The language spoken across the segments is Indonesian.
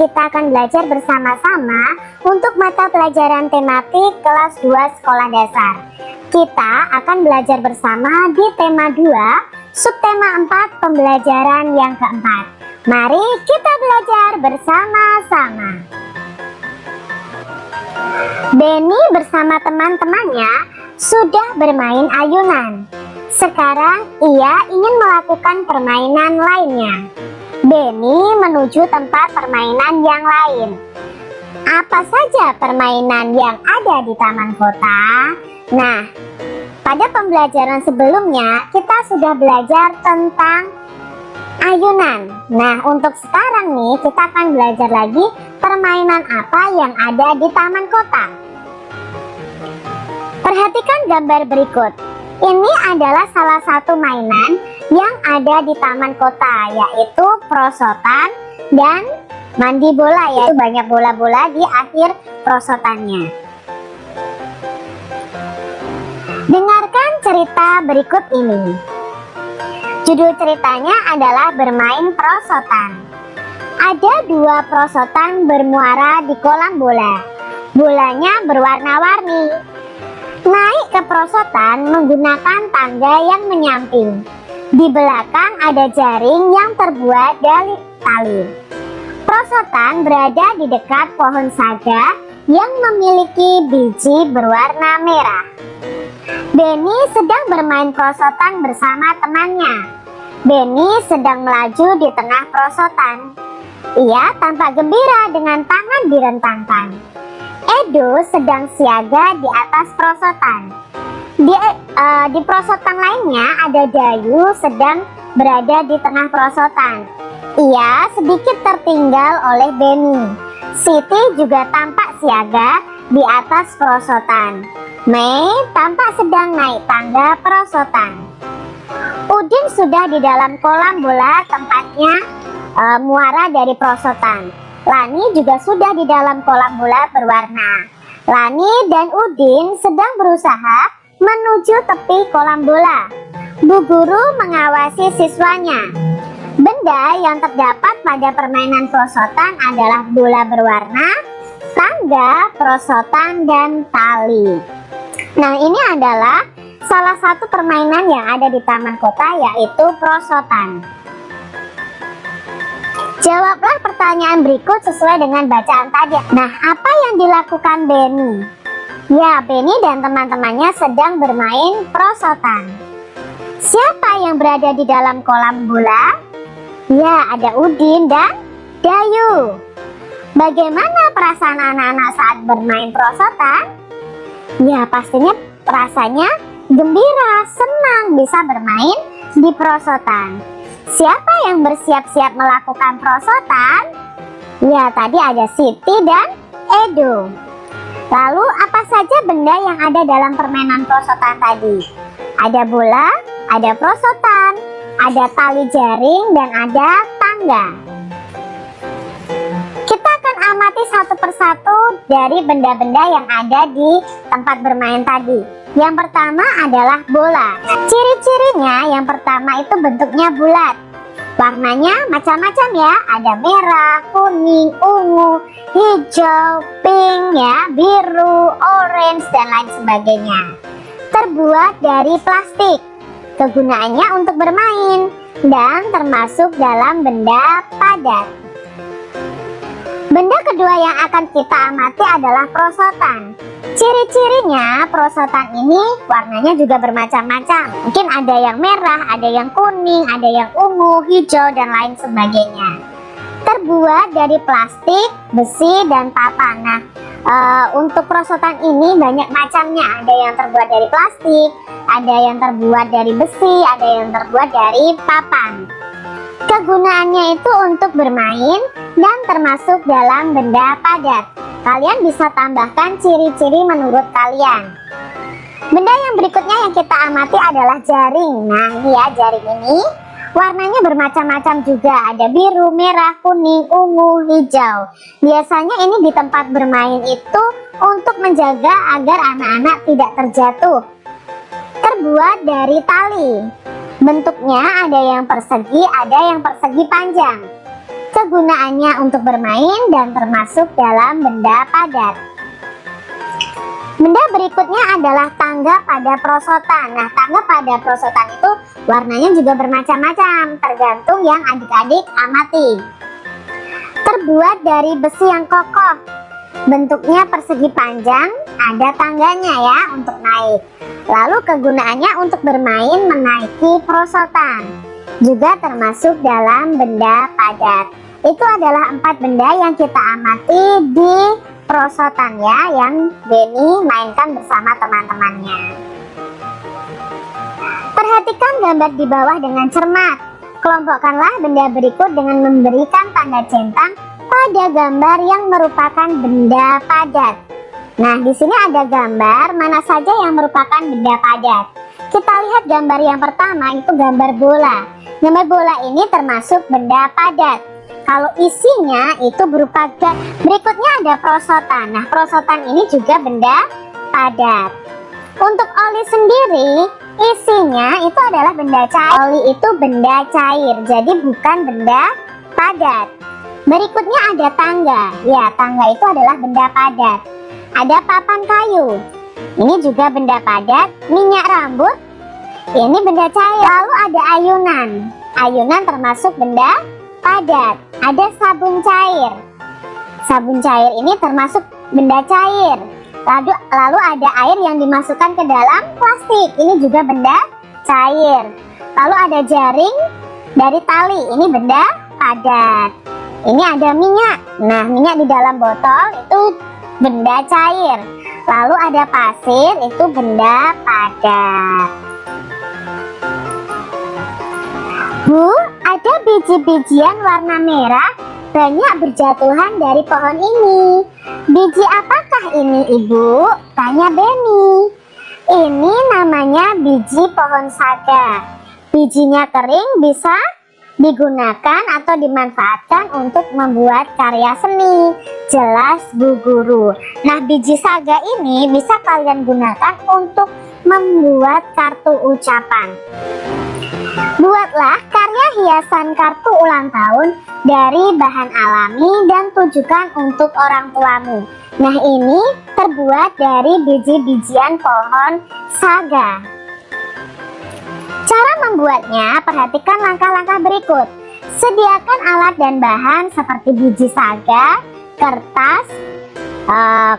kita akan belajar bersama-sama untuk mata pelajaran tematik kelas 2 sekolah dasar. Kita akan belajar bersama di tema 2, subtema 4, pembelajaran yang keempat. Mari kita belajar bersama-sama. Benny bersama teman-temannya sudah bermain ayunan. Sekarang ia ingin melakukan permainan lainnya. Benny menuju tempat permainan yang lain. Apa saja permainan yang ada di taman kota? Nah, pada pembelajaran sebelumnya kita sudah belajar tentang ayunan. Nah, untuk sekarang nih kita akan belajar lagi permainan apa yang ada di taman kota. Perhatikan gambar berikut. Ini adalah salah satu mainan yang ada di taman kota, yaitu perosotan dan mandi bola, yaitu banyak bola-bola di akhir perosotannya. Dengarkan cerita berikut ini. Judul ceritanya adalah bermain perosotan. Ada 2 perosotan bermuara di kolam bola. Bolanya berwarna-warni. Naik ke perosotan menggunakan tangga yang menyamping. Di belakang ada jaring yang terbuat dari tali. Perosotan berada di dekat pohon saga yang memiliki biji berwarna merah. Benny sedang bermain perosotan bersama temannya. Benny sedang melaju di tengah perosotan. Ia tampak gembira dengan tangan direntangkan. Edo sedang siaga di atas perosotan. Di perosotan lainnya ada Dayu sedang berada di tengah perosotan. Ia sedikit tertinggal oleh Benny. Siti juga tampak siaga di atas perosotan. Mei tampak sedang naik tangga perosotan. Udin sudah di dalam kolam bola tempatnya muara dari perosotan. Lani juga sudah di dalam kolam bola berwarna. Lani dan Udin sedang berusaha menuju tepi kolam bola. Bu guru mengawasi siswanya. Benda yang terdapat pada permainan perosotan adalah bola berwarna, tangga, perosotan, dan tali. Nah, ini adalah salah satu permainan yang ada di taman kota, yaitu perosotan. Jawablah pertanyaan berikut sesuai dengan bacaan tadi. Nah, apa yang dilakukan Benny? Ya, Benny dan teman-temannya sedang bermain perosotan. Siapa yang berada di dalam kolam bola? Ya, ada Udin dan Dayu. Bagaimana perasaan anak-anak saat bermain perosotan? Ya, pastinya rasanya gembira, senang bisa bermain di perosotan. Siapa yang bersiap-siap melakukan perosotan? Ya, tadi ada Siti dan Edo. Lalu apa saja benda yang ada dalam permainan perosotan tadi? Ada bola, ada perosotan, ada tali jaring, dan ada tangga. Kita akan amati satu persatu dari benda-benda yang ada di tempat bermain tadi. Yang pertama adalah bola. Ciri-cirinya yang pertama itu bentuknya bulat. Warnanya macam-macam ya. Ada merah, kuning, ungu, hijau, pink ya, biru, orange, dan lain sebagainya. Terbuat dari plastik. Kegunaannya untuk bermain dan termasuk dalam benda padat. Benda kedua yang akan kita amati adalah perosotan. Ciri-cirinya perosotan ini warnanya juga bermacam-macam. Mungkin ada yang merah, ada yang kuning, ada yang ungu, hijau, dan lain sebagainya. Terbuat dari plastik, besi, dan papan. Nah, untuk perosotan ini banyak macamnya. Ada yang terbuat dari plastik, ada yang terbuat dari besi, ada yang terbuat dari papan. Kegunaannya itu untuk bermain dan termasuk dalam benda padat. Kalian bisa tambahkan ciri-ciri menurut kalian. Benda yang berikutnya yang kita amati adalah jaring. Nah, ini ya, jaring ini warnanya bermacam-macam juga. Ada biru, merah, kuning, ungu, hijau. Biasanya ini di tempat bermain itu untuk menjaga agar anak-anak tidak terjatuh. Terbuat dari tali. Bentuknya ada yang persegi, ada yang persegi panjang. Kegunaannya untuk bermain dan termasuk dalam benda padat. Benda berikutnya adalah tangga pada prosotan. Nah, tangga pada prosotan itu warnanya juga bermacam-macam, tergantung yang adik-adik amati. Terbuat dari besi yang kokoh, bentuknya persegi panjang, ada tangganya ya untuk naik. Lalu kegunaannya untuk bermain menaiki prosotan, juga termasuk dalam benda padat. Itu adalah 4 benda yang kita amati di prosotan ya, yang Beni mainkan bersama teman-temannya. Perhatikan gambar di bawah dengan cermat. Kelompokkanlah benda berikut dengan memberikan tanda centang pada gambar yang merupakan benda padat. Nah, di sini ada gambar mana saja yang merupakan benda padat. Kita lihat gambar yang pertama, itu gambar bola. Gambar bola ini termasuk benda padat. Kalau isinya itu berupa gas. Berikutnya ada prosotan. Nah, prosotan ini juga benda padat. Untuk oli sendiri, isinya itu adalah benda cair. Oli itu benda cair, jadi bukan benda padat. Berikutnya ada tangga. Ya, tangga itu adalah benda padat. Ada papan kayu. Ini juga benda padat. Minyak rambut, ini benda cair. Lalu ada ayunan. Ayunan termasuk benda padat. Ada sabun cair. Sabun cair ini termasuk benda cair. Lalu ada air yang dimasukkan ke dalam plastik. Ini juga benda cair. Lalu ada jaring dari tali. Ini benda padat. Ini ada minyak. Nah, minyak di dalam botol itu benda cair. Lalu ada pasir, itu benda padat. Bu, ada biji-bijian warna merah banyak berjatuhan dari pohon ini. Biji apakah ini, Ibu? Tanya Beni. Ini namanya biji pohon saga. Bijinya kering, bisa digunakan atau dimanfaatkan untuk membuat karya seni. Jelas Bu Guru. Nah, biji saga ini bisa kalian gunakan untuk membuat kartu ucapan. Buatlah karya hiasan kartu ulang tahun dari bahan alami dan tujukan untuk orang tuamu. Nah, ini terbuat dari biji-bijian pohon saga. Cara membuatnya, perhatikan langkah-langkah berikut. Sediakan alat dan bahan seperti biji saga, kertas,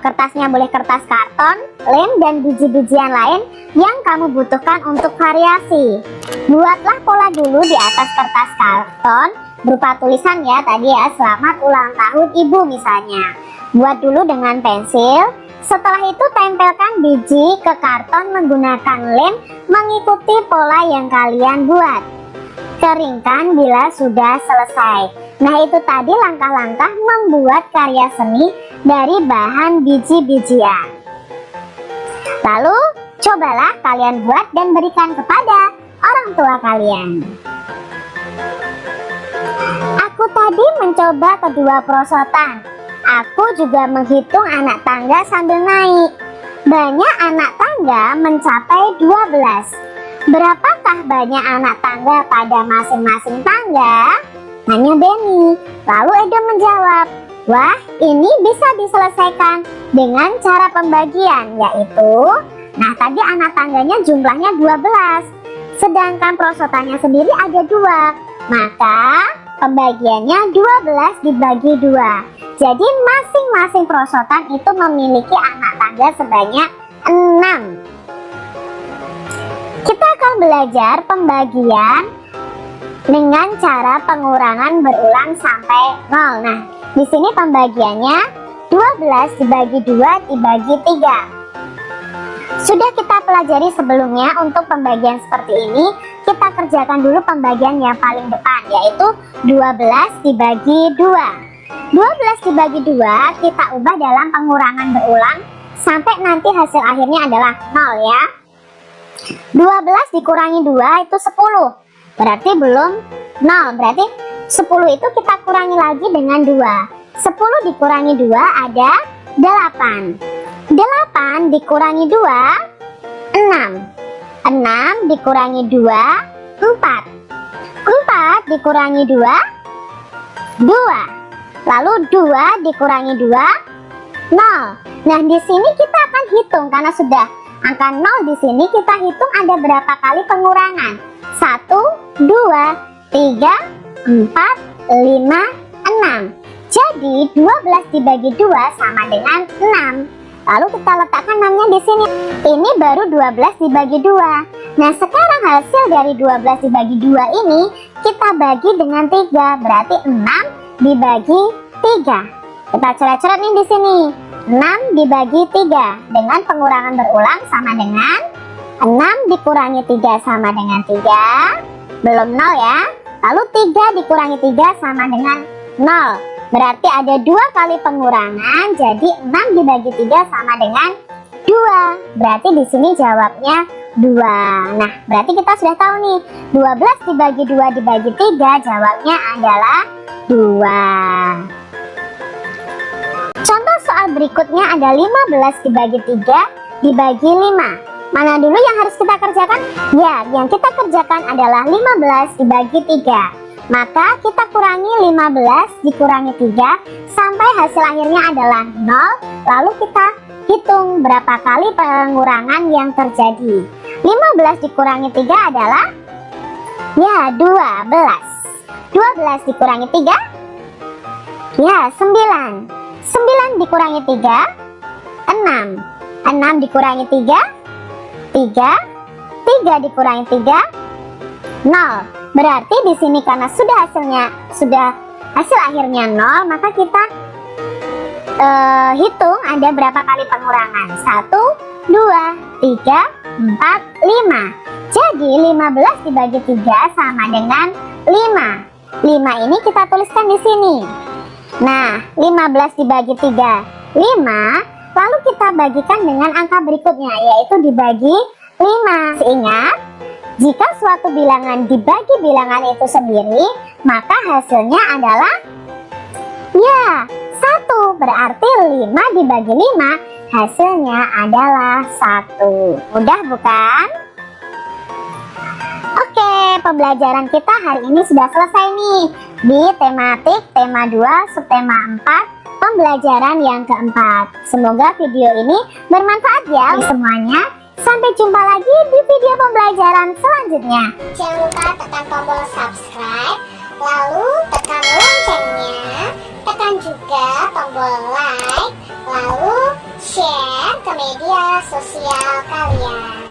kertasnya boleh kertas karton, lem, dan biji-bijian lain yang kamu butuhkan untuk variasi. Buatlah pola dulu di atas kertas karton berupa tulisan ya, tadi ya, selamat ulang tahun Ibu misalnya. Buat dulu dengan pensil. Setelah itu tempelkan biji ke karton menggunakan lem mengikuti pola yang kalian buat. Keringkan bila sudah selesai. Nah, itu tadi langkah-langkah membuat karya seni dari bahan biji-bijian. Lalu cobalah kalian buat dan berikan kepada orang tua kalian. Aku tadi mencoba kedua perosotan. Aku juga menghitung anak tangga sambil naik. Banyak anak tangga mencapai 12. Berapakah banyak anak tangga pada masing-masing tangga? Tanya Beni. Lalu Edo menjawab, wah, ini bisa diselesaikan dengan cara pembagian, yaitu, nah tadi anak tangganya jumlahnya 12. Sedangkan perosotannya sendiri ada 2. Maka pembagiannya 12 dibagi 2. Jadi masing-masing perosotan itu memiliki anak tangga sebanyak 6. Kita akan belajar pembagian dengan cara pengurangan berulang sampai 0. Nah, di sini pembagiannya 12 dibagi 2 dibagi 3. Sudah kita pelajari sebelumnya. Untuk pembagian seperti ini, kita kerjakan dulu pembagian yang paling depan, yaitu 12 dibagi 2. 12 dibagi 2 kita ubah dalam pengurangan berulang sampai nanti hasil akhirnya adalah 0 ya. 12 dikurangi 2 itu 10. Berarti belum 0. Berarti 10 itu kita kurangi lagi dengan 2. 10 dikurangi 2 ada 8. 8 dikurangi 2 6. 6 dikurangi 2 4. 4 dikurangi 2 2. Lalu 2 dikurangi 2, 0. Nah, di sini kita akan hitung karena sudah angka 0 di sini, kita hitung ada berapa kali pengurangan. 1, 2, 3, 4, 5, 6. Jadi 12 dibagi 2 sama dengan 6. Lalu kita letakkan 6-nya di sini. Ini baru 12 dibagi 2. Nah, sekarang hasil dari 12 dibagi 2 ini kita bagi dengan 3. Berarti 6 dibagi 3. Kita coret-coret nih di sini. 6 dibagi 3 dengan pengurangan berulang sama dengan 6 dikurangi 3 sama dengan 3. Belum 0 ya. Lalu 3 dikurangi 3 sama dengan 0. Berarti ada 2 kali pengurangan, jadi 6 dibagi 3 sama dengan 2. Berarti di sini jawabnya 2. Nah, berarti kita sudah tahu nih, 12 dibagi 2 dibagi 3 jawabnya adalah 2. Contoh soal berikutnya ada 15 dibagi 3 dibagi 5. Mana dulu yang harus kita kerjakan? Ya, yang kita kerjakan adalah 15 dibagi 3. Maka kita kurangi 15 dikurangi 3 sampai hasil akhirnya adalah 0. Lalu kita hitung berapa kali pengurangan yang terjadi. 15 dikurangi 3 adalah ya 12. 12 dikurangi 3 ya 9. 9 dikurangi 3 6. 6 dikurangi 3 3. 3 dikurangi 3 0. Berarti di sini karena sudah hasil akhirnya 0, maka kita hitung ada berapa kali pengurangan. 1, 2, 3, 4, 5. Jadi 15 dibagi 3 sama dengan 5. 5 ini kita tuliskan di sini. Nah, 15 dibagi 3, 5. Lalu kita bagikan dengan angka berikutnya, yaitu dibagi 5. Ingat, jika suatu bilangan dibagi bilangan itu sendiri, maka hasilnya adalah ya 1. Berarti 5 dibagi 5 hasilnya adalah 1. Mudah bukan? Oke, pembelajaran kita hari ini sudah selesai nih di tematik tema 2 subtema 4 pembelajaran yang keempat. Semoga video ini bermanfaat ya semuanya. Sampai jumpa lagi di video pembelajaran selanjutnya. Jangan lupa tekan tombol subscribe, lalu tekan loncengnya, tekan juga tombol like, lalu share ke media sosial kalian.